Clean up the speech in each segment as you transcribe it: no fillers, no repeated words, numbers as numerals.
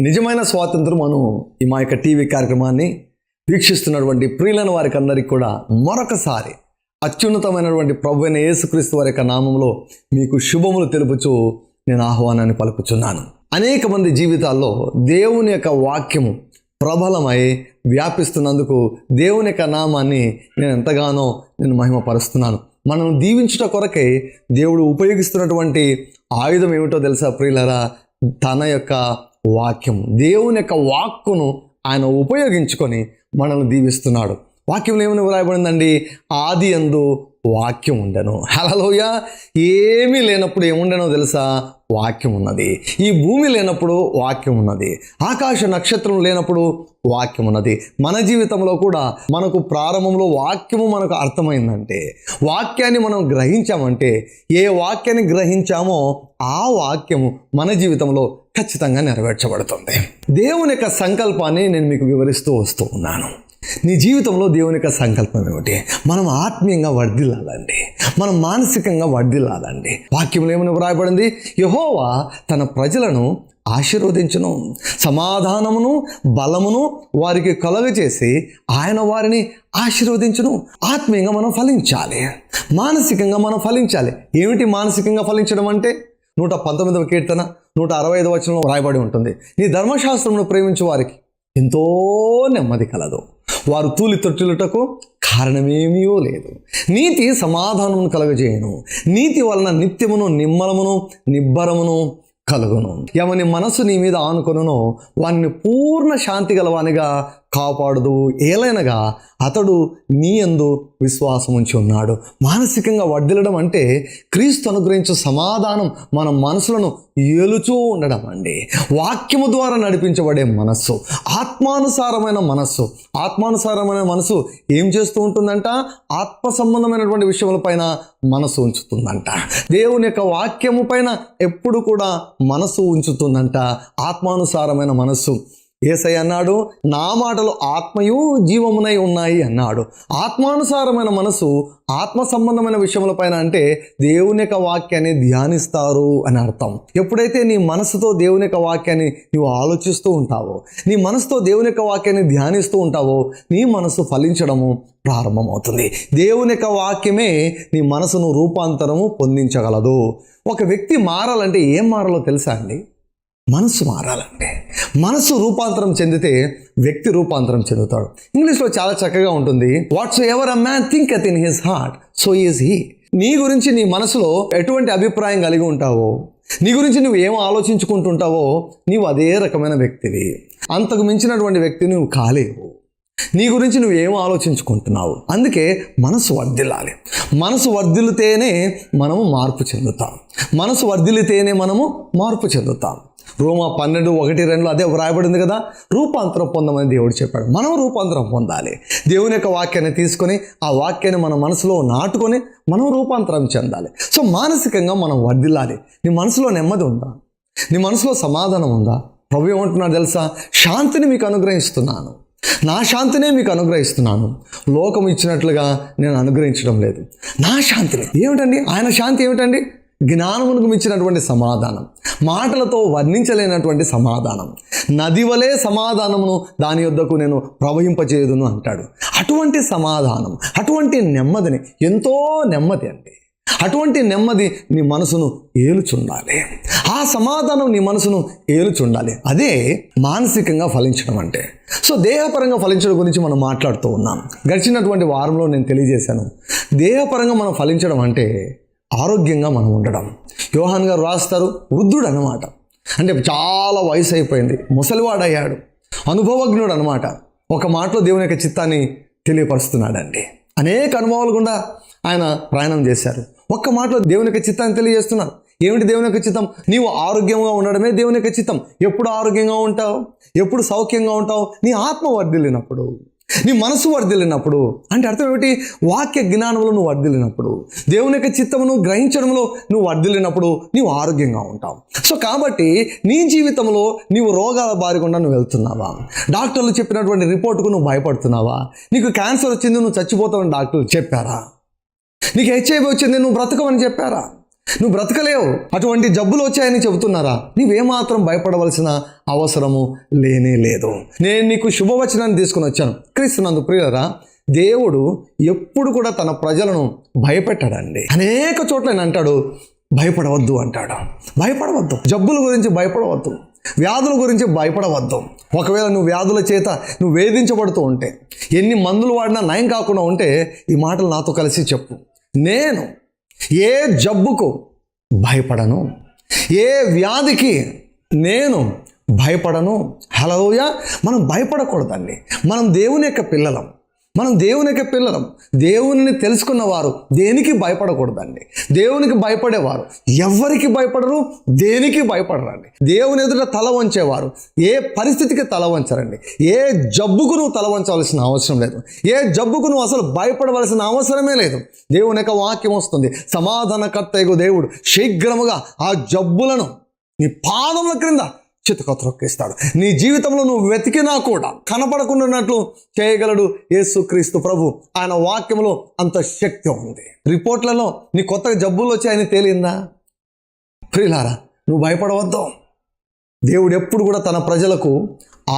నిజమైన స్వాతంత్రం అను ఈ మా యొక్క టీవీ కార్యక్రమాన్ని వీక్షిస్తున్నటువంటి ప్రియులైన వారికి అందరికీ కూడా మరొకసారి అత్యున్నతమైనటువంటి ప్రభువైన యేసుక్రీస్తు వారి యొక్క నామంలో మీకు శుభములు తెలుపుచూ నేను ఆహ్వానాన్ని పలుకుచున్నాను. అనేక మంది జీవితాల్లో దేవుని యొక్క వాక్యము ప్రబలమై వ్యాపిస్తున్నందుకు దేవుని యొక్క నామాన్ని నేను ఎంతగానో మహిమపరుస్తున్నాను. మనం దీవించుట కొరకై దేవుడు ఉపయోగిస్తున్నటువంటి ఆయుధం ఏమిటో తెలుసా ప్రియులారా? తన యొక్క వాక్యం, దేవుని యొక్క వాక్కును ఆయన ఉపయోగించుకొని మనల్ని దీవిస్తున్నాడు. వాక్యంలో ఏమని వ్రాయబడిందండి? ఆది యందు వాక్యం ఉండెను. హల్లెలూయా! ఏమీ లేనప్పుడు ఏముండెనో తెలుసా? వాక్యం ఉన్నది. ఈ భూమి లేనప్పుడు వాక్యం ఉన్నది. ఆకాశ నక్షత్రం లేనప్పుడు వాక్యం ఉన్నది. మన జీవితంలో కూడా మనకు ప్రారంభంలో వాక్యము మనకు అర్థమైందంటే, వాక్యాన్ని మనం గ్రహించామంటే, ఏ వాక్యాన్ని గ్రహించామో ఆ వాక్యము మన జీవితంలో ఖచ్చితంగా నెరవేర్చబడుతుంది. దేవుని యొక్క సంకల్పాన్ని నేను మీకు వివరిస్తూ వస్తూ ఉన్నాను. నీ జీవితంలో దేవుని యొక్క సంకల్పం ఏమిటి? మనం ఆత్మీయంగా వర్ధిల్లాలండి, మనం మానసికంగా వర్ధిల్లాలండి. వాక్యంలో ఏమని వ్రాయబడింది? యెహోవా తన ప్రజలను ఆశీర్వదించును, సమాధానమును బలమును వారికి కలుగజేసి ఆయన వారిని ఆశీర్వదించును. ఆత్మీయంగా మనం ఫలించాలి, మానసికంగా మనం ఫలించాలి. ఏమిటి మానసికంగా ఫలించడం అంటే? 119వ కీర్తన 165వ వచనంలో వ్రాయబడి ఉంటుంది. నీ ధర్మశాస్త్రమును ప్రేమించు వారికి ఎంతో నెమ్మది కలదు, వారు తూలి తొట్టిలుటకు కారణమేమీ లేదు. నీతి సమాధానమును కలుగజేయును, నీతి వలన నిత్యమును నిమ్మలమును నిబ్బరమును కలుగును. ఎవని మనసు నీ మీద ఆనుకొనునో వారిని పూర్ణ శాంతి గలవానిగా కాపాడుదు, ఏలైనగా అతడు నీ యందు విశ్వాసం ఉంచి ఉన్నాడు. మానసికంగా వర్ధిల్లడం అంటే క్రీస్తు అనుగ్రహించే సమాధానం మన మనసులను ఏలుచూ ఉండడం అండి. వాక్యము ద్వారా నడిపించబడే మనస్సు, ఆత్మానుసారమైన మనస్సు. ఆత్మానుసారమైన మనసు ఏం చేస్తూ ఉంటుందంట? ఆత్మ సంబంధమైనటువంటి విషయములపైన మనసు ఉంచుతుందంట. దేవుని యొక్క వాక్యము పైన ఎప్పుడు కూడా మనసు ఉంచుతుందంట. ఆత్మానుసారమైన మనస్సు. యేసయ్య అన్నాడు, నా మాటలు ఆత్మయు జీవమునై ఉన్నాయి అన్నాడు. ఆత్మానుసారమైన మనసు ఆత్మ సంబంధమైన విషయములపైన అంటే దేవుని యొక్క వాక్యాన్ని ధ్యానిస్తారు అని అర్థం. ఎప్పుడైతే నీ మనసుతో దేవుని యొక్క వాక్యాన్ని నువ్వు ఆలోచిస్తూ ఉంటావో, నీ మనసుతో దేవుని యొక్క వాక్యాన్ని ధ్యానిస్తూ ఉంటావో, నీ మనసు ఫలించడము ప్రారంభమవుతుంది. దేవుని యొక్క వాక్యమే నీ మనసును రూపాంతరము పొందించగలదు. ఒక వ్యక్తి మారాలంటే ఏం మారాలో తెలుసా అండి? మనసు మారాలంటే. మనసు రూపాంతరం చెందితే వ్యక్తి రూపాంతరం చెందుతాడు. ఇంగ్లీష్లో చాలా చక్కగా ఉంటుంది, whatsoever a man thinketh in his heart so is he. నీ గురించి నీ మనసులో ఎటువంటి అభిప్రాయం కలిగి ఉంటావో, నీ గురించి నువ్వు ఏం ఆలోచించుకుంటుంటావో, నీవు అదే రకమైన వ్యక్తివి. అంతకు మించినటువంటి వ్యక్తి నువ్వు కాలేవు. నీ గురించి నువ్వు ఏం ఆలోచించుకుంటున్నావు. అందుకే మనసు వర్ధిల్లాలి. మనసు వర్ధిల్లితేనే మనము మార్పు చెందుతాం. మనసు వర్ధిల్లితేనే మనము మార్పు చెందుతాం. రోమా 12:1-2 అదే వ్రాయబడింది కదా, రూపాంతరం పొందమని దేవుడు చెప్పాడు. మనం రూపాంతరం పొందాలి. దేవుని యొక్క వాక్యాన్ని తీసుకొని ఆ వాక్యాన్ని మన మనసులో నాటుకొని మనం రూపాంతరం చెందాలి. సో మానసికంగా మనం వర్ధిల్లాలి. నీ మనసులో నెమ్మది ఉందా? నీ మనసులో సమాధానం ఉందా? ప్రభు ఏమంటున్నాడు తెలుసా? శాంతిని మీకు అనుగ్రహిస్తున్నాను, నా శాంతినే మీకు అనుగ్రహిస్తున్నాను, లోకం ఇచ్చినట్లుగా నేను అనుగ్రహించడం లేదు. నా శాంతిని. ఏమిటండి ఆయన శాంతి? ఏమిటండి? జ్ఞానమునకు మించినటువంటి సమాధానం, మాటలతో వర్ణించలేనటువంటి సమాధానం. నది వలె సమాధానమును దాని యొద్దకు నేను ప్రవహింపచేయుదును అంటాడు. అటువంటి సమాధానం, అటువంటి నెమ్మదిని, ఎంతో నెమ్మది అండి, అటువంటి నెమ్మది నీ మనసును ఏలుచుండాలి. ఆ సమాధానం నీ మనసును ఏలుచుండాలి. అదే మానసికంగా ఫలించడం అంటే. సో దేహపరంగా ఫలించడం గురించి మనం మాట్లాడుతూ ఉన్నాం. గడిచినటువంటి వారంలో నేను తెలియజేశాను, దేహపరంగా మనం ఫలించడం అంటే ఆరోగ్యంగా మనం ఉండడం. యోహాన్ గారు రాస్తారు, వృద్ధుడు అనమాట, అంటే చాలా వయసు అయిపోయింది, ముసలివాడయ్యాడు, అనుభవజ్ఞుడు అనమాట. ఒక మాటలో దేవుని యొక్క చిత్తాన్ని తెలియపరుస్తున్నాడండి. అనేక అనుభవాలు గుండా ఆయన ప్రయాణం చేశారు. ఒక్క మాటలో దేవుని యొక్క చిత్తాన్ని తెలియజేస్తున్నారు. ఏమిటి దేవుని యొక్క చిత్తం? నీవు ఆరోగ్యంగా ఉండడమే దేవుని యొక్క చిత్తం. ఎప్పుడు ఆరోగ్యంగా ఉంటావు? ఎప్పుడు సౌఖ్యంగా ఉంటావు? నీ ఆత్మ వర్ధిల్లినప్పుడు, నీ మనసు వర్ధిల్లినప్పుడు. అంటే అర్థం ఏమిటి? వాక్య జ్ఞానంలో నువ్వు వర్ధిల్లినప్పుడు, దేవుని యొక్క చిత్తమును గ్రహించడంలో నువ్వు వర్ధిల్లినప్పుడు నీవు ఆరోగ్యంగా ఉంటావు. సో కాబట్టి నీ జీవితంలో నీవు రోగాల బారి గుండా నువ్వు వెళ్తున్నావా? డాక్టర్లు చెప్పినటువంటి రిపోర్టుకు నువ్వు భయపడుతున్నావా? నీకు క్యాన్సర్ వచ్చింది, నువ్వు చచ్చిపోతావని డాక్టర్లు చెప్పారా? నీకు HIV వచ్చింది, నువ్వు బ్రతకవని చెప్పారా? నువ్వు బ్రతకలేవు. అటువంటి జబ్బులు వచ్చాయని చెబుతున్నారా? నీవేమాత్రం భయపడవలసిన అవసరము లేనే లేదు. నేను నీకు శుభవచనాన్ని తీసుకుని వచ్చాను. క్రీస్తునందు ప్రియులారా, దేవుడు ఎప్పుడు కూడా తన ప్రజలను భయపెట్టాడండి. అనేక చోట్ల ఆయన అంటాడు, భయపడవద్దు అంటాడు. భయపడవద్దు, జబ్బుల గురించి భయపడవద్దు, వ్యాధుల గురించి భయపడవద్దు. ఒకవేళ నువ్వు వ్యాధుల చేత నువ్వు వేధించబడుతూ ఉంటే, ఎన్ని మందులు వాడినా నయం కాకుండా ఉంటే, ఈ మాటలు నాతో కలిసి చెప్పు. నేను ఏ జబ్బుకు భయపడను, ఏ వ్యాధికి నేను భయపడను. హల్లెలూయా. మనం భయపడకూడదండి. మనం దేవుని యొక్క పిల్లలం. దేవునిని తెలుసుకున్నవారు దేనికి భయపడకూడదండి. దేవునికి భయపడేవారు ఎవరికి భయపడరు, దేనికి భయపడరండి. దేవుని ఎదుట తల వంచేవారు ఏ పరిస్థితికి తల వంచరండి. ఏ జబ్బుకు నువ్వు తల వంచవలసిన అవసరం లేదు. ఏ జబ్బుకు నువ్వు అసలు భయపడవలసిన అవసరమే లేదు. దేవుని యొక్క వాక్యం వస్తుంది, సమాధానకర్తయగు దేవుడు శీఘ్రముగా ఆ జబ్బులను నీ పాదముల క్రింద చితక త్రొక్కిస్తాడు. నీ జీవితంలో నువ్వు వెతికినా కూడా కనపడకుండాన్నట్లు చేయగలడు యేసుక్రీస్తు ప్రభు. ఆయన వాక్యంలో అంత శక్తి ఉంది. రిపోర్ట్లలో నీ కొత్తగా జబ్బులు వచ్చాయని తేలిందా? ప్రియులారా, నువ్వు భయపడవద్దు. దేవుడు ఎప్పుడు కూడా తన ప్రజలకు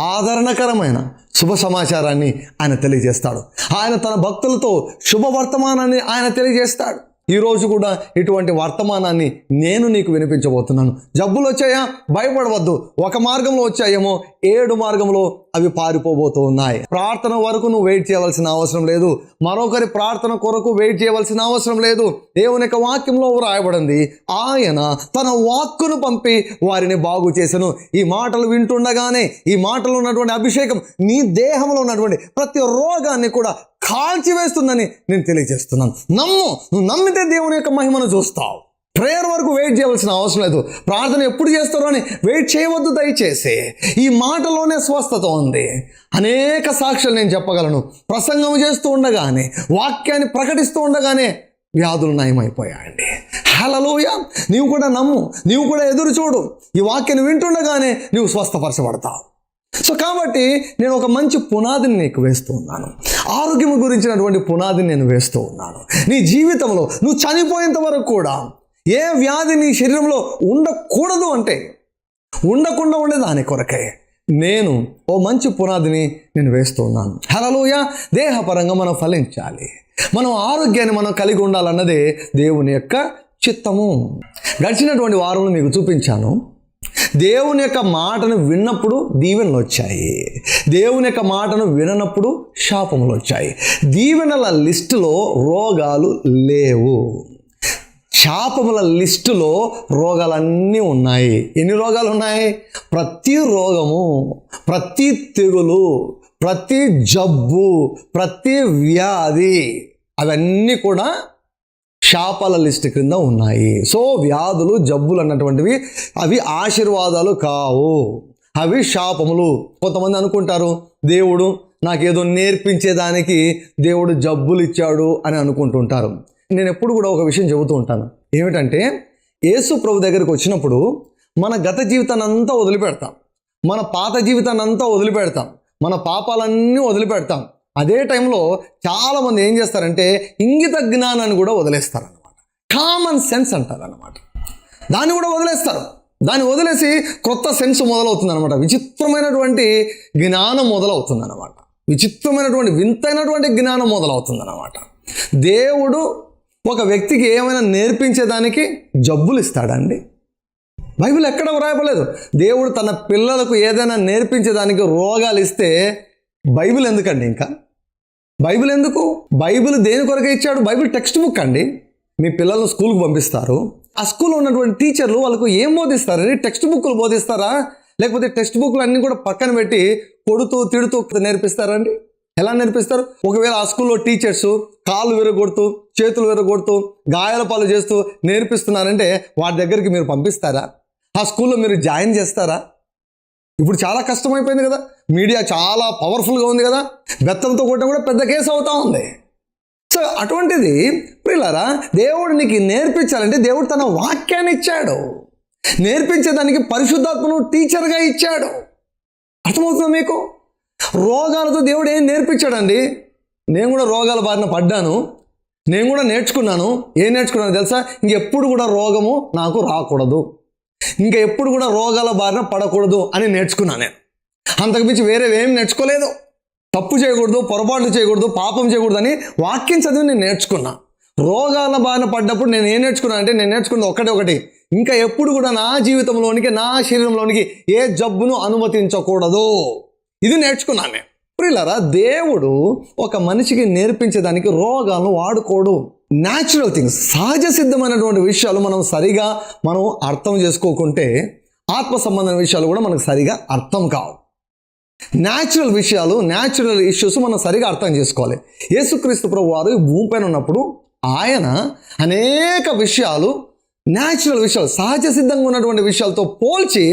ఆదరణకరమైన శుభ సమాచారాన్ని ఆయన తెలియజేస్తాడు. ఆయన తన భక్తులతో శుభవర్తమానాన్ని ఆయన తెలియజేస్తాడు. ఈరోజు కూడా ఇటువంటి వర్తమానాన్ని నేను నీకు వినిపించబోతున్నాను. జబ్బులు వచ్చాయా? భయపడవద్దు. ఒక మార్గంలో వచ్చాయేమో 7 మార్గంలో అవి పారిపోబోతూ ఉన్నాయి. ప్రార్థన వరకు నువ్వు వెయిట్ చేయవలసిన అవసరం లేదు. మరొకరి ప్రార్థన కొరకు వెయిట్ చేయవలసిన అవసరం లేదు. దేవుని యొక్క వాక్యంలో వ్రాయబడింది, ఆయన తన వాక్కును పంపి వారిని బాగు చేసెను. ఈ మాటలు వింటుండగానే ఈ మాటలు ఉన్నటువంటి అభిషేకం నీ దేహంలో ఉన్నటువంటి ప్రతి రోగాన్ని కూడా కాల్చివేస్తుందని నేను తెలియజేస్తున్నాను. నువ్వు నమ్మితే దేవుని యొక్క మహిమను చూస్తావు. ప్రేయర్ వరకు వెయిట్ చేయవలసిన అవసరం లేదు. ప్రార్థన ఎప్పుడు చేస్తారో అని వెయిట్ చేయవద్దు దయచేసి. ఈ మాటలోనే స్వస్థత ఉంది. అనేక సాక్ష్యాలు నేను చెప్పగలను. ప్రసంగం చేస్తూ ఉండగానే, వాక్యాన్ని ప్రకటిస్తూ ఉండగానే వ్యాధులు నయమైపోయాయండి. హల్లెలూయా. నీవు కూడా నమ్ము, నీవు కూడా ఎదురు చూడు. ఈ వాక్యాన్ని వింటుండగానే నీవు స్వస్థపరచబడతావు. సో కాబట్టి నేను ఒక మంచి పునాదిని నీకు వేస్తూ ఉన్నాను. ఆరోగ్యం గురించినటువంటి పునాదిని నేను వేస్తూ ఉన్నాను. నీ జీవితంలో నువ్వు చనిపోయేంత వరకు కూడా ఏ వ్యాధి నీ శరీరంలో ఉండకూడదు అంటే ఉండకుండా ఉండేదాని కొరకే నేను ఓ మంచి పునాదిని నేను వేస్తూ ఉన్నాను. హల్లెలూయా. దేహపరంగా మనం ఫలించాలి, మనం ఆరోగ్యాన్ని మనం కలిగి ఉండాలన్నదే దేవుని యొక్క చిత్తము. గడిచినటువంటి వారంలో మీకు చూపించాను, దేవుని యొక్క మాటను విన్నప్పుడు దీవెనలు వచ్చాయి, దేవుని యొక్క మాటను విననప్పుడు శాపములు వచ్చాయి. దీవెనల లిస్టులో రోగాలు లేవు, శాపముల లిస్టులో రోగాలన్నీ ఉన్నాయి. ఎన్ని రోగాలు ఉన్నాయి? ప్రతి రోగము, ప్రతి తెగులు, ప్రతి జబ్బు, ప్రతి వ్యాధి అవన్నీ కూడా శాపాల లిస్ట్ క్రింద ఉన్నాయి. సో వ్యాధులు, జబ్బులు అన్నటువంటివి అవి ఆశీర్వాదాలు కావు, అవి శాపములు. కొంతమంది అనుకుంటారు, దేవుడు నాకేదో నేర్పించేదానికి దేవుడు జబ్బులు ఇచ్చాడు అని అనుకుంటుంటారు. నేను ఎప్పుడు కూడా ఒక విషయం చెబుతూ ఉంటాను. ఏమిటంటే, యేసు ప్రభు దగ్గరికి వచ్చినప్పుడు మన గత జీవితాన్ని అంతా వదిలిపెడతాం, మన పాత జీవితాన్ని అంతా వదిలిపెడతాం, మన పాపాలన్నీ వదిలిపెడతాం. అదే టైంలో చాలామంది ఏం చేస్తారంటే ఇంగిత జ్ఞానాన్ని కూడా వదిలేస్తారన్నమాట. Common sense అంటారన్నమాట. దాన్ని కూడా వదిలేస్తారు. దాన్ని వదిలేసి కొత్త సెన్స్ మొదలవుతుందన్నమాట. విచిత్రమైనటువంటి జ్ఞానం మొదలవుతుందన్నమాట. విచిత్రమైనటువంటి వింతైనటువంటి జ్ఞానం మొదలవుతుందన్నమాట. దేవుడు ఒక వ్యక్తికి ఏమైనా నేర్పించేదానికి జబ్బులు ఇస్తాడండి? బైబిల్ ఎక్కడ వ్రాయబడలేదు. దేవుడు తన పిల్లలకు ఏదైనా నేర్పించేదానికి రోగాలు ఇస్తే బైబిల్ ఎందుకండి? ఇంకా బైబిల్ ఎందుకు? బైబిల్ దేని కొరకే ఇచ్చాడు? బైబిల్ టెక్స్ట్ బుక్ అండి. మీ పిల్లలను స్కూల్కి పంపిస్తారు, ఆ స్కూల్లో ఉన్నటువంటి టీచర్లు వాళ్ళకు ఏం బోధిస్తారండి? టెక్స్ట్ బుక్లు బోధిస్తారా? లేకపోతే టెక్స్ట్ బుక్లు అన్నీ కూడా పక్కన పెట్టి కొడుతూ తిడుతూ నేర్పిస్తారండి? ఎలా నేర్పిస్తారు? ఒకవేళ ఆ స్కూల్లో టీచర్స్ కాళ్ళు విరగొడుతూ, చేతులు విరగొడుతూ, గాయాల పాలు చేస్తూ నేర్పిస్తున్నారంటే వాటి దగ్గరికి మీరు పంపిస్తారా? ఆ స్కూల్లో మీరు జాయిన్ చేస్తారా? ఇప్పుడు చాలా కష్టమైపోయింది కదా, మీడియా చాలా పవర్ఫుల్గా ఉంది కదా, బెత్తంతో కొట్టడం కూడా పెద్ద కేసు అవుతా ఉంది. సో అటువంటిది ప్రియులారా, దేవుడు నీకు నేర్పించాలంటే దేవుడు తన వాక్యాన్ని ఇచ్చాడు. నేర్పించేదానికి పరిశుద్ధాత్మను టీచర్గా ఇచ్చాడు. అర్థమవుతుందా మీకు? రోగాలతో దేవుడు ఏం నేర్పించాడండి? నేను కూడా రోగాల బారిన పడ్డాను. నేను కూడా నేర్చుకున్నాను. ఏం నేర్చుకున్నాను తెలుసా? ఇంకెప్పుడు కూడా రోగము నాకు రాకూడదు, ఇంకా ఎప్పుడు కూడా రోగాల బారిన పడకూడదు అని నేర్చుకున్నాను నేను. అంతకుమించి వేరే ఏం నేర్చుకోలేదు. తప్పు చేయకూడదు, పొరపాట్లు చేయకూడదు, పాపం చేయకూడదు అని వాక్యం చదివి నేను నేర్చుకున్నా. రోగాల బారిన పడ్డప్పుడు నేను ఏం నేర్చుకున్నాను అంటే, నేను నేర్చుకున్నది ఒకటి, ఇంకా ఎప్పుడు కూడా నా జీవితంలోనికి, నా శరీరంలోనికి ఏ జబ్బును అనుమతించకూడదు. ఇది నేర్చుకున్నాను నేను. ప్రియులారా, దేవుడు ఒక మనిషికి నేర్పించేదానికి రోగాలను వాడుకోడు. న్యాచురల్ థింగ్స్, సహజ సిద్ధమైనటువంటి విషయాలు మనం అర్థం చేసుకోకుంటే ఆత్మ సంబంధమైన విషయాలు కూడా మనకు సరిగా అర్థం కావు. న్యాచురల్ విషయాలు, న్యాచురల్ ఇష్యూస్ మనం సరిగా అర్థం చేసుకోవాలి. యేసుక్రీస్తు ప్రభు వారు భూమిపైన ఉన్నప్పుడు ఆయన అనేక విషయాలు, న్యాచురల్ విషయాలు, సహజ సిద్ధంగా ఉన్నటువంటి విషయాలతో పోల్చి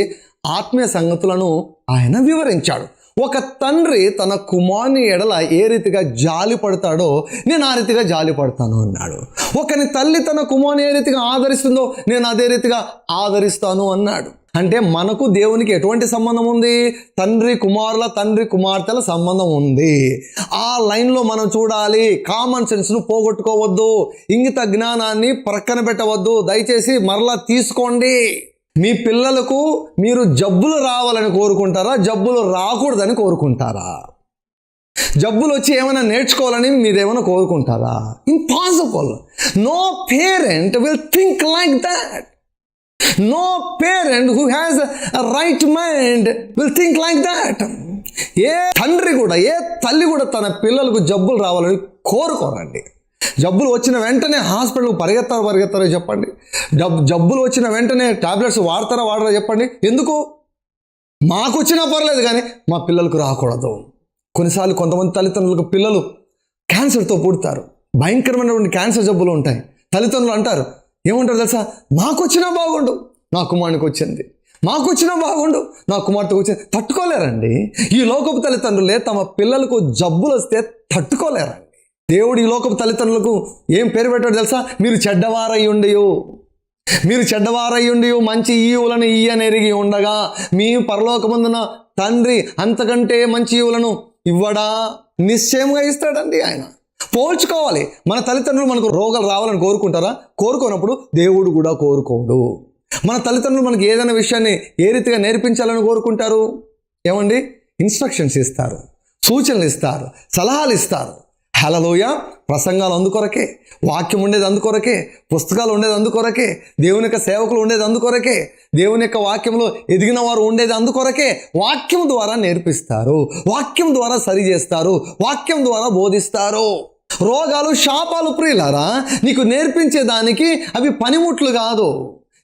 ఆత్మీయ సంగతులను ఆయన వివరించాడు. ఒక తండ్రి తన కుమారుని ఎడల ఏ రీతిగా జాలి పడతాడో నేను ఆ రీతిగా జాలి పడతాను అన్నాడు. ఒకని తల్లి తన కుమారుని ఏ రీతిగా ఆదరిస్తుందో నేను అదే రీతిగా ఆదరిస్తాను అన్నాడు. అంటే మనకు దేవునికి ఎటువంటి సంబంధం ఉంది? తండ్రి కుమార్తెల సంబంధం ఉంది. ఆ లైన్లో మనం చూడాలి. కామన్ సెన్స్ను పోగొట్టుకోవద్దు, ఇంగిత జ్ఞానాన్ని ప్రక్కన పెట్టవద్దు. దయచేసి మరలా తీసుకోండి. మీ పిల్లలకు మీరు జబ్బులు రావాలని కోరుకుంటారా, జబ్బులు రాకూడదని కోరుకుంటారా? జబ్బులు వచ్చి ఏమైనా నేర్చుకోవాలని మీరేమైనా కోరుకుంటారా? Impossible. No parent will think like that. No parent who has a right mind will think like that. ఏ తండ్రి కూడా, ఏ తల్లి కూడా తన పిల్లలకు జబ్బులు రావాలని కోరుకోరండి. జబ్బులు వచ్చిన వెంటనే హాస్పిటల్కి పరిగెత్తారో చెప్పండి. జబ్బులు వచ్చిన వెంటనే టాబ్లెట్స్ వాడరా చెప్పండి. ఎందుకు? మాకు వచ్చినా పర్లేదు కానీ మా పిల్లలకు రాకూడదు. కొన్నిసార్లు కొంతమంది తల్లిదండ్రులకు పిల్లలు క్యాన్సర్తో పుడతారు. భయంకరమైనటువంటి క్యాన్సర్ జబ్బులు ఉంటాయి. తల్లిదండ్రులు అంటారు, ఏమంటారు తెలుసా? మాకు వచ్చినా బాగుండు, నా కుమారునికి వచ్చింది. మాకు వచ్చినా బాగుండు, నా కుమార్తెకు వచ్చింది. తట్టుకోలేరండి. ఈ లోకపు తల్లిదండ్రులే తమ పిల్లలకు జబ్బులు వస్తే తట్టుకోలేరండి. దేవుడు ఈ లోకపు తల్లిదండ్రులకు ఏం పేరు పెట్టాడు తెలుసా? మీరు చెడ్డవారయ్యుండి మంచి ఈవులను ఇయ్యనెరిగి ఉండగా మీ పరలోకమందున తండ్రి అంతకంటే మంచి ఈవులను ఇవ్వడా? నిశ్చయంగా ఇస్తాడండి ఆయన. పోల్చుకోవాలి. మన తల్లిదండ్రులు మనకు రోగాలు రావాలని కోరుకుంటారా? కోరుకోనప్పుడు దేవుడు కూడా కోరుకోడు. మన తల్లిదండ్రులు మనకి ఏదైనా విషయాన్ని ఏ రీతిగా నేర్పించాలని కోరుకుంటారు? ఏమండి? ఇన్స్ట్రక్షన్స్ ఇస్తారు, సూచనలు ఇస్తారు, సలహాలు ఇస్తారు. హల్లెలూయా. ప్రసంగాలు అందుకొరకే, వాక్యం ఉండేది అందుకొరకే, పుస్తకాలు ఉండేది అందుకొరకే, దేవుని యొక్క సేవకులు ఉండేది అందుకొరకే, దేవుని యొక్క వాక్యంలో ఎదిగిన వారు ఉండేది అందుకొరకే. వాక్యం ద్వారా నేర్పిస్తారు, వాక్యం ద్వారా సరి చేస్తారు, వాక్యం ద్వారా బోధిస్తారు. రోగాలు, శాపాలు ప్రియులారా నీకు నేర్పించేదానికి అవి పనిముట్లు కాదు,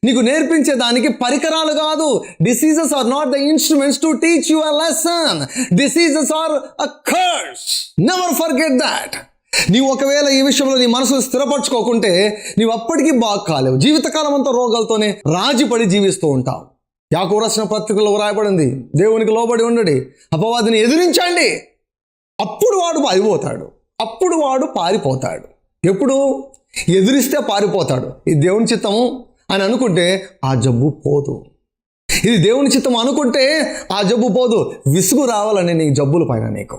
నీకు నేర్పించేదానికి పరికరాలు కాదు. Diseases are not the instruments to teach you a lesson. Diseases are a curse. Never forget that. నీవు ఒకవేళ ఈ విషయంలో నీ మనసును స్థిరపరచుకోకుంటే నీవు అప్పటికీ బాగు కాలేవు. జీవితకాలం అంతా రోగాలతోనే రాజీపడి జీవిస్తూ ఉంటావు. యాకోబు రాసిన పత్రికలో రాయబడింది, దేవునికి లోబడి ఉండండి, అపవాదిని ఎదిరించండి, అప్పుడు వాడు పారిపోతాడు. ఎప్పుడు? ఎదిరిస్తే పారిపోతాడు. ఇది దేవుని చిత్తము అని అనుకుంటే ఆ జబ్బు పోదు. ఇది దేవుని చిత్తం అనుకుంటే ఆ జబ్బు పోదు. విసుగు రావాలని నీ జబ్బుల పైన నీకు,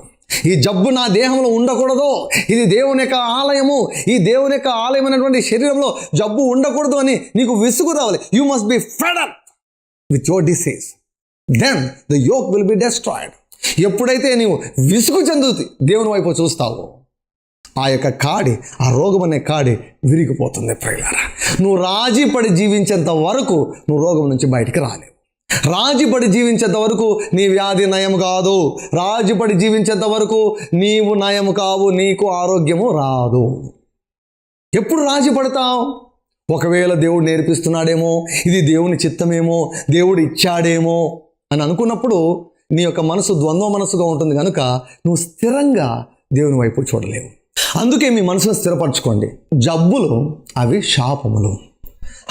ఈ జబ్బు నా దేహంలో ఉండకూడదు, ఇది దేవుని యొక్క ఆలయము, ఈ దేవుని యొక్క ఆలయమైనటువంటి శరీరంలో జబ్బు ఉండకూడదు అని నీకు విసుగు రావాలి. You must be fed up with your disease, then the yoke will be destroyed. ఎప్పుడైతే నీవు విసుగు చెందుతూ దేవుని వైపు చూస్తావో ఆ యొక్క కాడి, ఆ రోగం అనే కాడి విరిగిపోతుంది. ప్రియులారా, నువ్వు రాజీపడి జీవించేంత వరకు నువ్వు రోగం నుంచి బయటికి రాలేవు. రాజీపడి జీవించేంత వరకు నీ వ్యాధి నయం కాదు. రాజీపడి జీవించేంత వరకు నీవు నయం కావు, నీకు ఆరోగ్యము రాదు. ఎప్పుడు రాజీ పడతావు? ఒకవేళ దేవుడు నేర్పిస్తున్నాడేమో, ఇది దేవుని చిత్తమేమో, దేవుడు ఇచ్చాడేమో అని అనుకున్నప్పుడు నీ యొక్క మనసు ద్వంద్వ మనసుగా ఉంటుంది కనుక నువ్వు స్థిరంగా దేవుని వైపు చూడలేవు. అందుకే మీ మనసును స్థిరపరచుకోండి. జబ్బులు అవి శాపములు,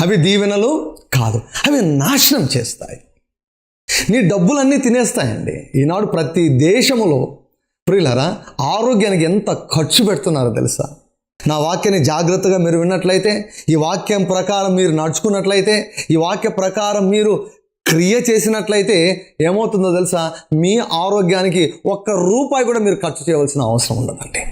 అవి దీవెనలు కాదు, అవి నాశనం చేస్తాయి. నీ డబ్బులన్నీ తినేస్తాయండి. ఈనాడు ప్రతి దేశములో ప్రియులారా ఆరోగ్యానికి ఎంత ఖర్చు పెడుతున్నారో తెలుసా? నా వాక్యాన్ని జాగ్రత్తగా మీరు విన్నట్లయితే, ఈ వాక్యం ప్రకారం మీరు నడుచుకున్నట్లయితే, ఈ వాక్య ప్రకారం మీరు క్రియ చేసినట్లయితే ఏమవుతుందో తెలుసా? మీ ఆరోగ్యానికి ఒక్క రూపాయి కూడా మీరు ఖర్చు చేయవలసిన అవసరం ఉండదండి.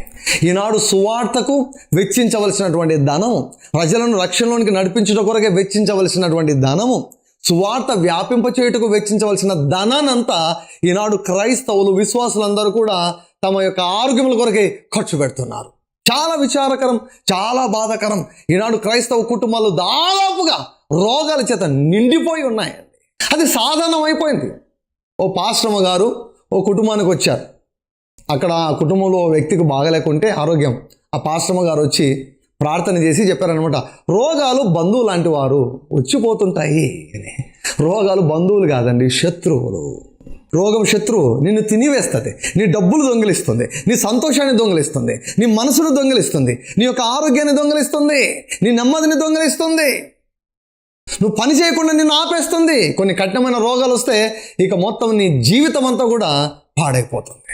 ఈనాడు సువార్తకు వెచ్చించవలసినటువంటి ధనము, ప్రజలను రక్షణలోనికి నడిపించడం కొరకే వెచ్చించవలసినటువంటి ధనము, సువార్త వ్యాపింపచేయుటకు వెచ్చించవలసిన ధనానంతా ఈనాడు క్రైస్తవులు, విశ్వాసులందరూ కూడా తమ యొక్క ఆరోగ్యముల కొరకే ఖర్చు పెడుతున్నారు. చాలా విచారకరం, చాలా బాధాకరం. ఈనాడు క్రైస్తవ కుటుంబాలు దాదాపుగా రోగాల చేత నిండిపోయి ఉన్నాయండి. అది సాధారణం అయిపోయింది. ఓ పాస్టమ్మ గారు ఓ కుటుంబానికి వచ్చారు. అక్కడ ఆ కుటుంబంలో వ్యక్తికి బాగలేకుంటే ఆరోగ్యం, ఆ పాస్టమ్మ గారు వచ్చి ప్రార్థన చేసి చెప్పారనమాట, రోగాలు బంధువు లాంటి వారు వచ్చిపోతుంటాయి అని. రోగాలు బంధువులు కాదండి, శత్రువులు. రోగం శత్రువు, నిన్ను తినివేస్తుంది, నీ డబ్బులు దొంగిలిస్తుంది, నీ సంతోషాన్ని దొంగిలిస్తుంది, నీ మనసును దొంగిలిస్తుంది, నీ యొక్క ఆరోగ్యాన్ని దొంగిలిస్తుంది, నీ నెమ్మదిని దొంగిలిస్తుంది, నువ్వు పని చేయకుండా నిన్ను ఆపేస్తుంది. కొన్ని కఠినమైన రోగాలు వస్తే ఇక మొత్తం నీ జీవితం అంతా కూడా పాడైపోతుంది.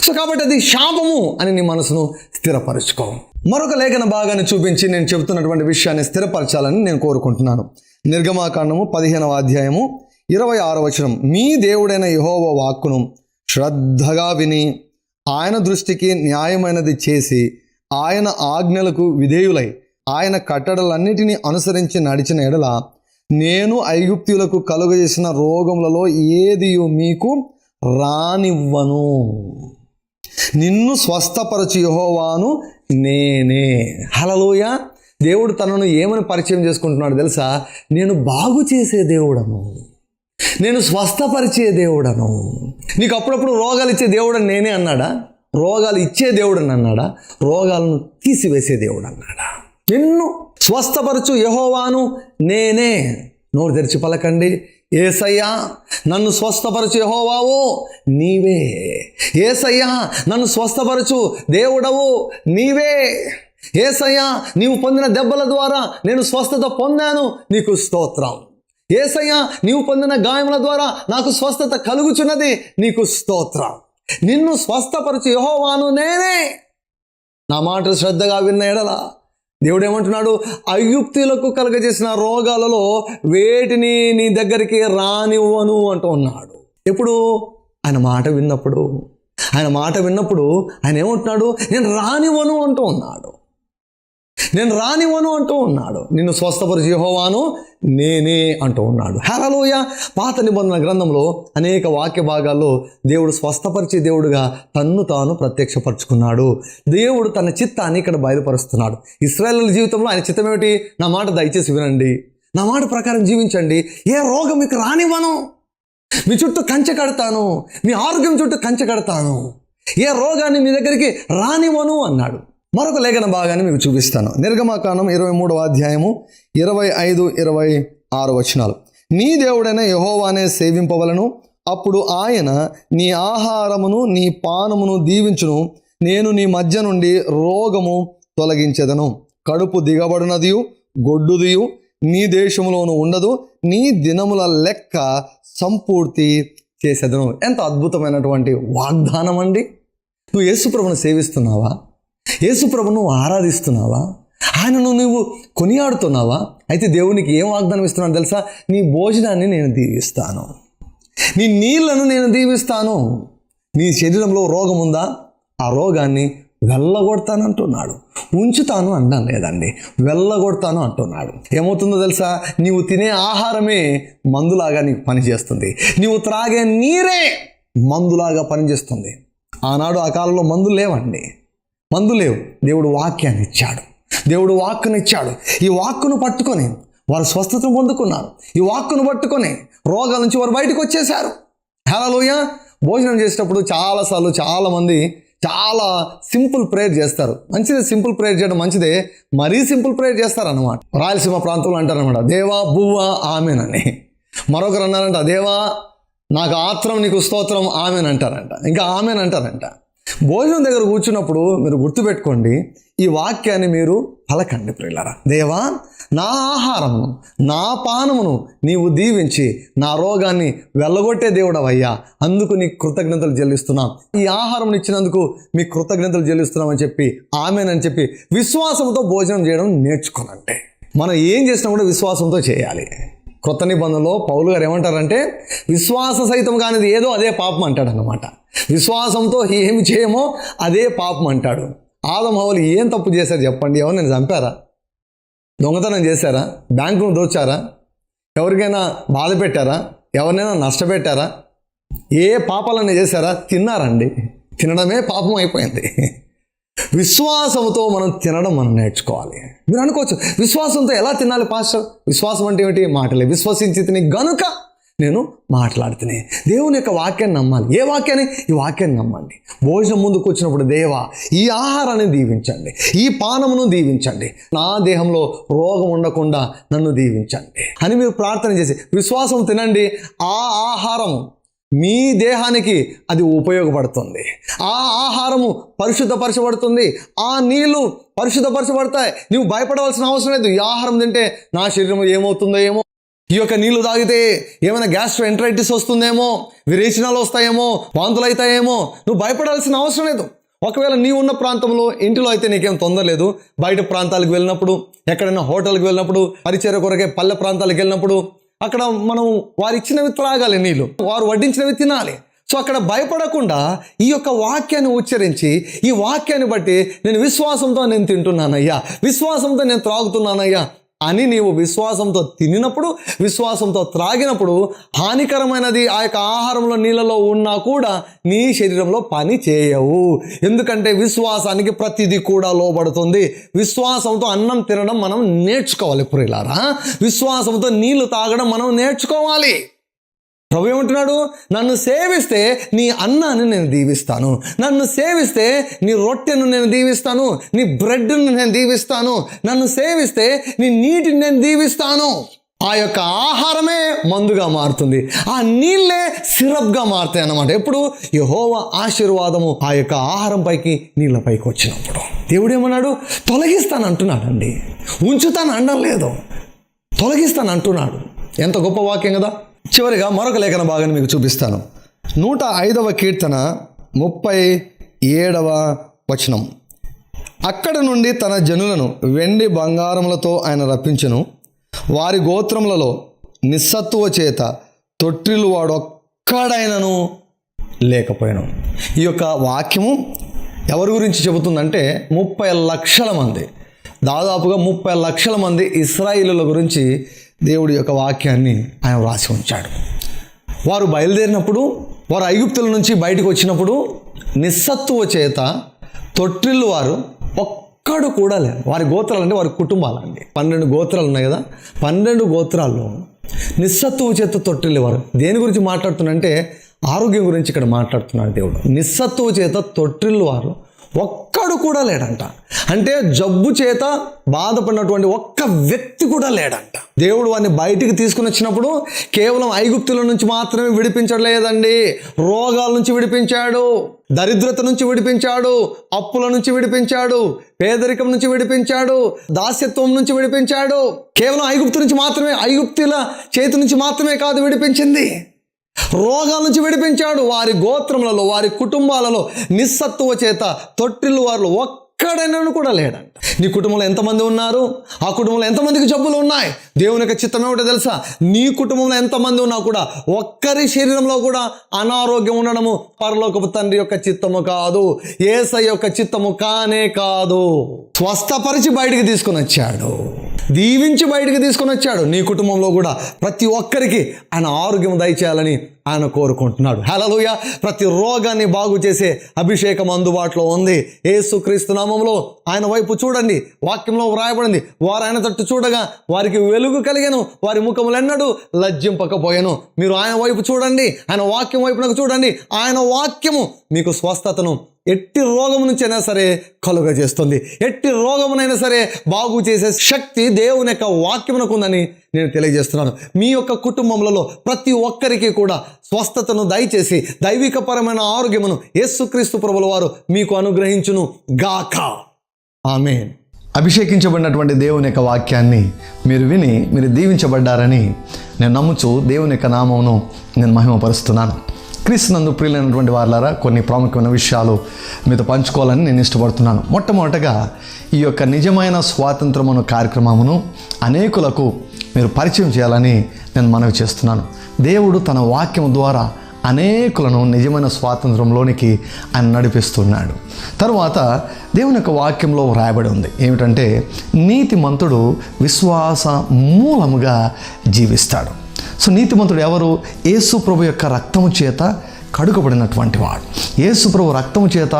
సో కాబట్టి అది శాపము అని నీ మనసును స్థిరపరచుకో. మరొక లేఖన భాగాన్ని చూపించి నేను చెబుతున్నటువంటి విషయాన్ని స్థిరపరచాలని నేను కోరుకుంటున్నాను. నిర్గమాకాండము 15వ అధ్యాయము 26వ వచనం. మీ దేవుడైన యెహోవా వాక్కును శ్రద్ధగా విని ఆయన దృష్టికి న్యాయమైనది చేసి ఆయన ఆజ్ఞలకు విధేయులై ఆయన కట్టడలన్నిటినీ అనుసరించి నడిచిన ఎడల నేను ఐగుప్తీయులకు కలుగజేసిన రోగములలో ఏదియు మీకు రానివ్వను. నిన్ను స్వస్థపరచు యెహోవాను నేనే. హల్లెలూయా. దేవుడు తనను ఏమని పరిచయం చేసుకుంటున్నాడు తెలుసా? నేను బాగు చేసే దేవుడను, నేను స్వస్థపరిచే దేవుడను. నీకు అప్పుడప్పుడు రోగాలు ఇచ్చే దేవుడని నేనే అన్నాడా? రోగాలు ఇచ్చే దేవుడని అన్నాడా? రోగాలను తీసివేసే దేవుడు అన్నాడా? నిన్ను స్వస్థపరచు యెహోవాను నేనే. నోరు తెరిచి పలకండి, యేసయ్యా నన్ను స్వస్థపరచు యెహోవావో నీవే. యేసయ్యా నన్ను స్వస్థపరచు దేవుడవు నీవే. యేసయ్యా నీవు పొందిన దెబ్బల ద్వారా నేను స్వస్థత పొందాను, నీకు స్తోత్రం. యేసయ్యా నీవు పొందిన గాయముల ద్వారా నాకు స్వస్థత కలుగుచున్నది, నీకు స్తోత్రం. నిన్ను స్వస్థపరచు యెహోవాను నేనే. నా మాట శ్రద్ధగా విన్న ఎడల దేవుడు ఏమంటున్నాడు? ఐగుప్తీయులకు కలుగజేసిన రోగాలలో వేటిని నీ దగ్గరికి రానివ్వను అంటూ ఉన్నాడు. ఎప్పుడు? ఆయన మాట విన్నప్పుడు. ఆయన మాట విన్నప్పుడు ఆయన ఏమంటున్నాడు? నేను రానివ్వను అంటూ ఉన్నాడు. నేను రానివ్వను అంటూ ఉన్నాడు. నిన్ను స్వస్థపరిచే యెహోవాను నేనే అంటూ ఉన్నాడు. హల్లెలూయా. పాత నిబంధన గ్రంథంలో అనేక వాక్య భాగాల్లో దేవుడు స్వస్థపరిచే దేవుడుగా తన్ను తాను ప్రత్యక్షపరుచుకున్నాడు. దేవుడు తన చిత్తాన్ని ఇక్కడ బయలుపరుస్తున్నాడు. ఇశ్రాయేలు జీవితంలో ఆయన చిత్తం ఏమిటి? నా మాట దయచేసి వినండి, నా మాట ప్రకారం జీవించండి, ఏ రోగం మీకు రానివ్వను, మీ చుట్టూ కంచె కడతాను, మీ ఆరోగ్యం చుట్టూ కంచె కడతాను, ఏ రోగాన్ని మీ దగ్గరికి రానివ్వను అన్నాడు. మరొక లేఖన భాగాన్ని మీకు చూపిస్తాను. నిర్గమాకాండం 23వ అధ్యాయము 25, 26 వచనాలు. నీ దేవుడైన యెహోవానే సేవింపవలను, అప్పుడు ఆయన నీ ఆహారమును నీ పానమును దీవించును. నేను నీ మధ్య నుండి రోగము తొలగించెదను. కడుపు దిగబడినదియు గొడ్డుదియు నీ దేశంలోనూ ఉండదు. నీ దినముల లెక్క సంపూర్తి చేసేదను. ఎంత అద్భుతమైనటువంటి వాగ్దానం అండి. నువ్వు యేసుప్రభుని సేవిస్తున్నావా? యేసుప్రభును ఆరాధిస్తున్నావా? ఆయనను నువ్వు కొనియాడుతున్నావా? అయితే దేవునికి ఏం వాగ్దానం ఇస్తున్నాను తెలుసా? నీ భోజనాన్ని నేను దీవిస్తాను, నీ నీళ్లను నేను దీవిస్తాను. నీ శరీరంలో రోగం ఉందా? ఆ రోగాన్ని వెళ్ళగొడతానంటున్నాడు. ఉంచుతాను అన్నాను లేదండి, వెళ్ళగొడతాను అంటున్నాడు. ఏమవుతుందో తెలుసా? నీవు తినే ఆహారమే మందులాగా నీకు పనిచేస్తుంది, నీవు త్రాగే నీరే మందులాగా పనిచేస్తుంది. ఆనాడు ఆ కాలంలో మందులు లేవండి, మందు లేవు. దేవుడు వాక్యాన్ని ఇచ్చాడు, దేవుడు వాక్కును ఇచ్చాడు. ఈ వాక్కును పట్టుకొని వారు స్వస్థతను పొందుకున్నారు. ఈ వాక్కును పట్టుకొని రోగాల నుంచి వారు బయటకు వచ్చేశారు. హల్లెలూయా. భోజనం చేసేటప్పుడు చాలాసార్లు చాలామంది చాలా సింపుల్ ప్రేయర్ చేస్తారు. మంచిదే, సింపుల్ ప్రేయర్ చేయడం మంచిదే. మరీ సింపుల్ ప్రేయర్ చేస్తారన్నమాట. రాయలసీమ ప్రాంతంలో అంటారనమాట, దేవా బువ్వా ఆమెనని. మరొకరు అన్నారంట, దేవా నాకు ఆత్రం నీకు స్తోత్రం ఆమెన్ అంటారంట, ఇంకా ఆమెన్ అంటారంట. భోజనం దగ్గర కూర్చున్నప్పుడు మీరు గుర్తుపెట్టుకోండి, ఈ వాక్యాన్ని మీరు పలకండి ప్రియులారా. దేవా నా ఆహారమును నా పానమును నీవు దీవించి నా రోగాన్ని వెళ్ళగొట్టే దేవుడవయ్యా, అందుకు నీకు కృతజ్ఞతలు చెల్లిస్తున్నాం. ఈ ఆహారం ఇచ్చినందుకు మీకు కృతజ్ఞతలు చెల్లిస్తున్నామని చెప్పి ఆమెనని చెప్పి విశ్వాసంతో భోజనం చేయడం నేర్చుకోనంటే. మనం ఏం చేసినా కూడా విశ్వాసంతో చేయాలి. క్రొత్త నిబంధనలో పౌలు గారు ఏమంటారంటే విశ్వాస సహితం కానిది ఏదో అదే పాపం అంటాడు అన్నమాట. విశ్వాసంతో ఏమి చేయమో అదే పాపం అంటాడు. ఆదం హవ్వలు ఏం తప్పు చేశారు చెప్పండి? ఎవరిని చంపారా? దొంగతనం చేశారా? బ్యాంకును దోచారా? ఎవరికైనా బాధ పెట్టారా? ఎవరినైనా నష్టపెట్టారా? ఏ పాపాలన్నీ చేశారా? తిన్నారండి. తినడమే పాపం అయిపోయింది. విశ్వాసంతో మనం తినడం మనం నేర్చుకోవాలి. మీరు అనుకోవచ్చు, విశ్వాసంతో ఎలా తినాలి పాస్టర్? విశ్వాసం అంటే ఏమిటి? మాటలే. విశ్వసించి తిని గనుక నేను మాట్లాడుతున్నాను. దేవుని యొక్క వాక్యాన్ని నమ్మాలి. ఏ వాక్యాన్ని? ఈ వాక్యాన్ని నమ్మండి. భోజనం ముందుకు వచ్చినప్పుడు దేవా ఈ ఆహారాన్ని దీవించండి, ఈ పానమును దీవించండి, నా దేహంలో రోగం ఉండకుండా నన్ను దీవించండి అని మీరు ప్రార్థన చేసి విశ్వాసం తినండి. ఆ ఆహారము మీ దేహానికి అది ఉపయోగపడుతుంది. ఆ ఆహారము పరిశుద్ధపరచబడుతుంది. ఆ నీళ్లు పరిశుద్ధపరచబడతాయి. నువ్వు భయపడవలసిన అవసరం లేదు. ఈ ఆహారం తింటే నా శరీరం ఏమవుతుందో ఏమో, ఈ యొక్క నీళ్లు తాగితే ఏమైనా గ్యాస్ట్రోఎంటరైటిస్ వస్తుందేమో, విరేచనాలు వస్తాయేమో, వాంతులు అవుతాయేమో, నువ్వు భయపడాల్సిన అవసరం లేదు. ఒకవేళ నీ ఉన్న ప్రాంతంలో ఇంటిలో అయితే నీకేం తొందర లేదు. బయట ప్రాంతాలకు వెళ్ళినప్పుడు, ఎక్కడైనా హోటల్కి వెళ్ళినప్పుడు, పరిచర్య కొరకే పల్లె ప్రాంతాలకు వెళ్ళినప్పుడు అక్కడ మనం వారు ఇచ్చినవి త్రాగాలి, నీళ్ళు వారు వడ్డించినవి తినాలి. సో అక్కడ భయపడకుండా ఈ యొక్క వాక్యాన్ని ఉచ్చరించి, ఈ వాక్యాన్ని బట్టి నేను విశ్వాసంతో నేను తింటున్నానయ్యా, విశ్వాసంతో నేను త్రాగుతున్నానయ్యా అని నీవు విశ్వాసంతో తినినప్పుడు, విశ్వాసంతో త్రాగినప్పుడు హానికరమైనది ఆ యొక్క ఆహారంలో నీళ్ళలో ఉన్నా కూడా నీ శరీరంలో పని చేయవు. ఎందుకంటే విశ్వాసానికి ప్రతిదీ కూడా లోబడుతుంది. విశ్వాసంతో అన్నం తినడం మనం నేర్చుకోవాలి ప్రియులారా. విశ్వాసంతో నీళ్లు తాగడం మనం నేర్చుకోవాలి. ప్రభు ఏమంటున్నాడు? నన్ను సేవిస్తే నీ అన్నాన్ని నేను దీవిస్తాను, నన్ను సేవిస్తే నీ రొట్టెను నేను దీవిస్తాను, నీ బ్రెడ్ను నేను దీవిస్తాను, నన్ను సేవిస్తే నీ నీటిని నేను దీవిస్తాను. ఆ యొక్క ఆహారమే మందుగా మారుతుంది, ఆ నీళ్ళే సిరప్గా మారుతాయి అన్నమాట. ఎప్పుడు? యెహోవా ఆశీర్వాదము ఆ యొక్క ఆహారం పైకి నీళ్ళపైకి వచ్చినప్పుడు. దేవుడు ఏమన్నాడు? తొలగిస్తాను అంటున్నాడు అండి, ఉంచుతాను అనడం లేదు, తొలగిస్తాను అంటున్నాడు. ఎంత గొప్ప వాక్యం కదా. చివరిగా మరొక లేఖన భాగాన్ని మీకు చూపిస్తాను. 105వ కీర్తన 37వ వచనం. అక్కడ నుండి తన జనులను వెండి బంగారములతో ఆయన రప్పించెను, వారి గోత్రములలో నిస్సత్తువ చేత తొట్టిల్లు వాడొక్కడైనను లేకపోయాను. ఈ యొక్క వాక్యము ఎవరి గురించి చెబుతుందంటే 30 లక్షల మంది, దాదాపుగా 30 లక్షల మంది ఇశ్రాయేలుల గురించి దేవుడి యొక్క వాక్యాన్ని ఆయన వ్రాసి ఉంచాడు. వారు బయలుదేరినప్పుడు, వారు ఐగుప్తుల నుంచి బయటకు వచ్చినప్పుడు నిస్సత్తువ చేత తొట్టిల్లు వారు ఒక్కడు కూడా లేరు. వారి గోత్రాలు అంటే వారి కుటుంబాలండి. 12 గోత్రాలు ఉన్నాయి కదా, 12 గోత్రాల్లో నిస్సత్తువ చేత తొట్టిల్లేవారు. దేని గురించి మాట్లాడుతున్నాడంటే ఆరోగ్యం గురించి ఇక్కడ మాట్లాడుతున్నాడు దేవుడు. నిస్సత్తువ చేత తొట్టిల్లు వారు ఒక్కడు కూడా లేడంట. అంటే జబ్బు చేత బాధపడినటువంటి ఒక్క వ్యక్తి కూడా లేడంట. దేవుడు వారిని బయటికి తీసుకుని వచ్చినప్పుడు కేవలం ఐగుప్తుల నుంచి మాత్రమే విడిపించలేదండి, రోగాల నుంచి విడిపించాడు, దరిద్రత నుంచి విడిపించాడు, అప్పుల నుంచి విడిపించాడు, పేదరికం నుంచి విడిపించాడు, దాస్యత్వం నుంచి విడిపించాడు. కేవలం ఐగుప్తు నుంచి మాత్రమే, ఐగుప్తుల చేతి నుంచి మాత్రమే కాదు విడిపించింది, రోగాల నుంచి విడిపించాడు. వారి గోత్రములలో, వారి కుటుంబాలలో నిస్సత్తువ చేత తొట్టిల్లు వారు ఒక్కడైనా కూడా లేడంట. నీ కుటుంబంలో ఎంతమంది ఉన్నారు? ఆ కుటుంబంలో ఎంతమందికి జబ్బులు ఉన్నాయి? దేవుని యొక్క చిత్తం ఏమిటో తెలుసా? నీ కుటుంబంలో ఎంతమంది ఉన్నా కూడా ఒక్కరి శరీరంలో కూడా అనారోగ్యం ఉండడము పరలోకపు తండ్రి యొక్క చిత్తము కాదు, యేసయ్య యొక్క చిత్తము కానే కాదు. స్వస్థపరిచి బయటికి తీసుకొని వచ్చాడు, దీవించి బయటికి తీసుకొని వచ్చాడు. నీ కుటుంబంలో కూడా ప్రతి ఒక్కరికి ఆయన ఆరోగ్యం దయచేయాలని ఆయన కోరుకుంటున్నాడు. హల్లెలూయా. ప్రతి రోగాన్ని బాగు చేసే అభిషేకం అందుబాటులో ఉంది. యేసుక్రీస్తు నామములో ఆయన వైపు చూడండి. వాక్యంలో వ్రాయబడింది, వారు ఆయన తట్టు చూడగా వారికి వెలుగు కలిగెను, వారి ముఖములెన్నడూ లజ్జింపకపోయెను. మీరు ఆయన వైపు చూడండి, ఆయన వాక్యం వైపునకు చూడండి. ఆయన వాక్యము మీకు స్వస్థతను ఎట్టి రోగము నుంచి అయినా సరే కలుగజేస్తుంది. ఎట్టి రోగమునైనా సరే బాగు చేసే శక్తి దేవుని యొక్క వాక్యమునకు ఉందని నేను తెలియజేస్తున్నాను. మీ యొక్క కుటుంబములలో ప్రతి ఒక్కరికి కూడా స్వస్థతను దయచేసి దైవికపరమైన ఆరోగ్యమును యేసుక్రీస్తు ప్రభుల వారు మీకు అనుగ్రహించును గాక. ఆమేన్. అభిషేకించబడినటువంటి దేవుని యొక్క వాక్యాన్ని మీరు విని మీరు దీవించబడ్డారని నేను నమ్ముచు దేవుని యొక్క నామమును నేను మహిమపరుస్తున్నాను. క్రీస్తునందు ప్రియులైనటువంటి వారులారా, కొన్ని ప్రాముఖ్యమైన విషయాలు మీతో పంచుకోవాలని నేను ఇష్టపడుతున్నాను. మొట్టమొదటగా ఈ యొక్క నిజమైన స్వాతంత్రమును కార్యక్రమమును అనేకులకు మీరు పరిచయం చేయాలని నేను మనవి చేస్తున్నాను. దేవుడు తన వాక్యం ద్వారా అనేకులను నిజమైన స్వాతంత్రంలోనికి ఆయన నడిపిస్తున్నాడు. తరువాత దేవుని యొక్క వాక్యంలో వ్రాయబడి ఉంది ఏమిటంటే, నీతిమంతుడు విశ్వాస మూలముగా జీవిస్తాడు. సో నీతిమంతుడు ఎవరు? యేసు ప్రభు యొక్క రక్తము చేత కడుగబడినటువంటి వాడు, యేసు ప్రభు రక్తము చేత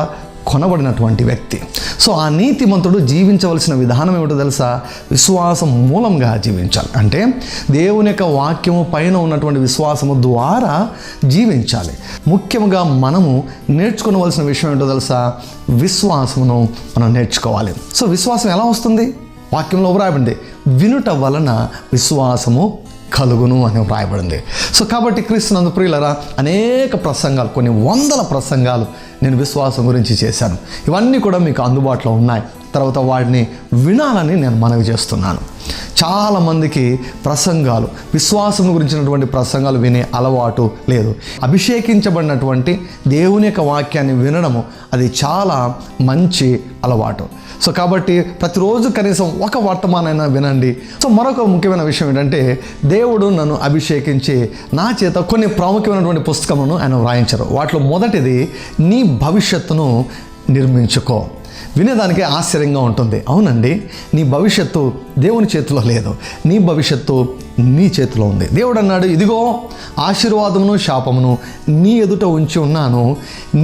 కొనబడినటువంటి వ్యక్తి. సో ఆ నీతిమంతుడు జీవించవలసిన విధానం ఏమిటో తెలుసా? విశ్వాసం మూలంగా జీవించాలి. అంటే దేవుని యొక్క వాక్యము పైన ఉన్నటువంటి విశ్వాసము ద్వారా జీవించాలి. ముఖ్యంగా మనము నేర్చుకోవలసిన విషయం ఏంటో తెలుసా? విశ్వాసమును మనం నేర్చుకోవాలి. సో విశ్వాసం ఎలా వస్తుంది? వాక్యంలో వ్రాయబడింది, వినుట వలన విశ్వాసము కలుగును అని వ్రాయబడింది. సో కాబట్టి క్రీస్తునందు ప్రియులరా, అనేక ప్రసంగాలు, కొన్ని వందల ప్రసంగాలు నేను విశ్వాసం గురించి చేశాను. ఇవన్నీ కూడా మీకు అందుబాటులో ఉన్నాయి. తర్వాత వాటిని వినాలని నేను మనవి చేస్తున్నాను. చాలామందికి ప్రసంగాలు, విశ్వాసం గురించినటువంటి ప్రసంగాలు వినే అలవాటు లేదు. అభిషేకించబడినటువంటి దేవుని యొక్క వాక్యాన్ని వినడము అది చాలా మంచి అలవాటు. సో కాబట్టి ప్రతిరోజు కనీసం ఒక వర్తమానైనా వినండి. సో మరొక ముఖ్యమైన విషయం ఏంటంటే, దేవుడు నన్ను అభిషేకించి నా చేత కొన్ని ప్రాముఖ్యమైనటువంటి పుస్తకమును ఆయన వ్రాయించారు. వాటిలో మొదటిది, నీ భవిష్యత్తును నిర్మించుకో. వినేదానికి ఆశ్చర్యంగా ఉంటుంది. అవునండి, నీ భవిష్యత్తు దేవుని చేతిలో లేదు, నీ భవిష్యత్తు నీ చేతిలో ఉంది. దేవుడు అన్నాడు, ఇదిగో ఆశీర్వాదమును శాపమును నీ ఎదుట ఉంచి ఉన్నాను,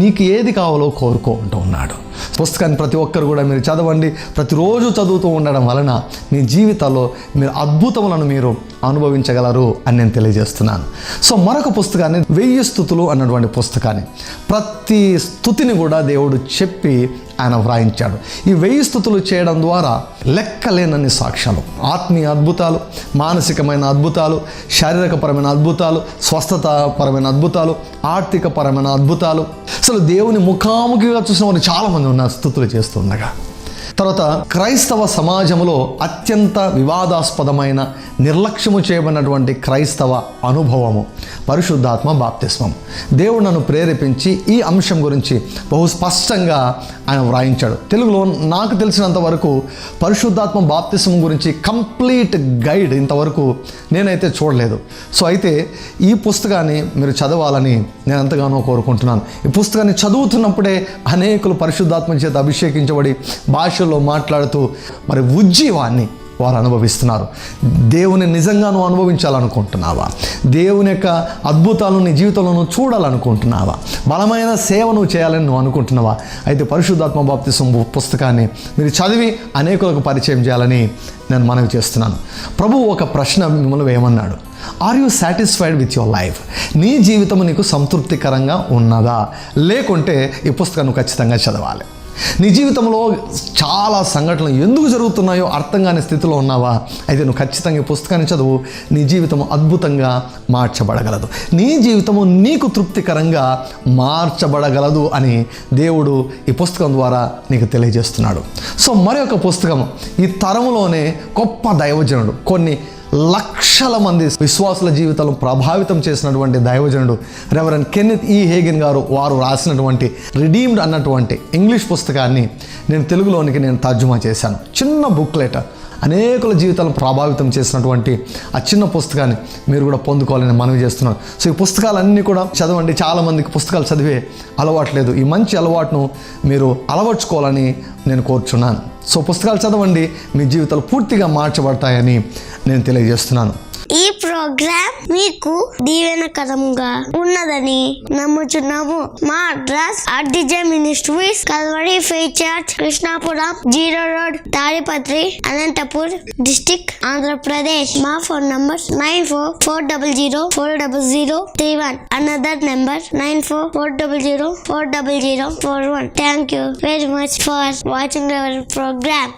నీకు ఏది కావాలో కోరుకో అంటూ ఉన్నాడు. పుస్తకాన్ని ప్రతి ఒక్కరు కూడా మీరు చదవండి. ప్రతిరోజు చదువుతూ ఉండడం వలన మీ జీవితాల్లో మీరు అద్భుతములను మీరు అనుభవించగలరు అని నేను తెలియజేస్తున్నాను. సో మరొక పుస్తకాన్ని, 1000 స్తుతులు అన్నటువంటి పుస్తకాన్ని, ప్రతి స్తుతిని కూడా దేవుడు చెప్పి ఆయన వ్రాయించాడు. ఈ 1000 స్తుతులు చేయడం ద్వారా లెక్కలేనన్ని సాక్ష్యాలు, ఆత్మీయ అద్భుతాలు, మానసికమైన అద్భుతాలు, శారీరకపరమైన అద్భుతాలు, స్వస్థతాపరమైన అద్భుతాలు, ఆర్థికపరమైన అద్భుతాలు, అసలు దేవుని ముఖాముఖిగా చూసిన వారు చాలామంది ఉన్నారు స్తుతులు చేస్తుండగా. తర్వాత క్రైస్తవ సమాజంలో అత్యంత వివాదాస్పదమైన, నిర్లక్ష్యము చేయబడినటువంటి క్రైస్తవ అనుభవము పరిశుద్ధాత్మ బాప్తిస్మం. దేవుడు నన్ను ప్రేరేపించి ఈ అంశం గురించి బహు స్పష్టంగా ఆయన వ్రాయించాడు. తెలుగులో నాకు తెలిసినంత వరకు పరిశుద్ధాత్మ బాప్తిస్మం గురించి కంప్లీట్ గైడ్ ఇంతవరకు నేనైతే చూడలేదు. సో అయితే ఈ పుస్తకాన్ని మీరు చదవాలని నేను ఎంతగానో కోరుకుంటున్నాను. ఈ పుస్తకాన్ని చదువుతున్నప్పుడే అనేకులు పరిశుద్ధాత్మ చేత అభిషేకించబడి భాషల్లో మాట్లాడుతూ మరి ఉజ్జీవాన్ని వారు అనుభవిస్తున్నారు. దేవుని నిజంగా నువ్వు అనుభవించాలనుకుంటున్నావా? దేవుని యొక్క అద్భుతాలను నీ జీవితంలో నువ్వు చూడాలనుకుంటున్నావా? బలమైన సేవ నువ్వు చేయాలని నువ్వు అనుకుంటున్నావా? అయితే పరిశుద్ధాత్మ బాప్తిసం పుస్తకాన్ని మీరు చదివి అనేకులకు పరిచయం చేయాలని నేను మనవి చేస్తున్నాను. ప్రభువు ఒక ప్రశ్న మిమ్మల్ని వేయమన్నాడు, are you satisfied with your life? నీ జీవితం నీకు సంతృప్తికరంగా ఉన్నదా? లేకుంటే ఈ పుస్తకాన్ని ఖచ్చితంగా చదవాలి. నీ జీవితంలో చాలా సంఘటనలు ఎందుకు జరుగుతున్నాయో అర్థం కాని స్థితిలో ఉన్నావా? అయితే నువ్వు ఖచ్చితంగా ఈ పుస్తకాన్ని చదువు. నీ జీవితం అద్భుతంగా మార్చబడగలదు, నీ జీవితము నీకు తృప్తికరంగా మార్చబడగలదు అని దేవుడు ఈ పుస్తకం ద్వారా నీకు తెలియజేస్తున్నాడు. సో మరి ఒక పుస్తకం, ఈ తరంలోనే గొప్ప దైవజనుడు, కొన్ని లక్షల మంది విశ్వాసుల జీవితాలను ప్రభావితం చేసినటువంటి దైవజనుడు రెవరెండ్ కెన్నెత్ ఈ హేగెన్ గారు, వారు రాసినటువంటి రిడీమ్డ్ అన్నటువంటి ఇంగ్లీష్ పుస్తకాన్ని నేను తెలుగులోనికి తర్జుమా చేశాను. చిన్న బుక్లెట్, అనేకుల జీవితాలను ప్రభావితం చేసినటువంటి ఆ చిన్న పుస్తకాన్ని మీరు కూడా పొందుకోవాలని మనవి చేస్తున్నాను. సో ఈ పుస్తకాలన్నీ కూడా చదవండి. చాలామందికి పుస్తకాలు చదివే అలవాటు లేదు. ఈ మంచి అలవాటును మీరు అలవర్చుకోవాలని నేను కోరుచున్నాను. సో పుస్తకాలు చదవండి, మీ జీవితాలు పూర్తిగా మార్చబడతాయని నేను తెలియజేస్తున్నాను. ఈ ప్రోగ్రామ్ మీకు దీవెనకరంగా ఉన్నదని నమ్ముచున్నాము. మా address RDJ Ministries, Calvary faith church, Krishnapuram 0 road, Tadipatri, Anantapur district, Andhra Pradesh. మా phone number 9440040031. Another number 9440040041. Thank you very much for watching our program.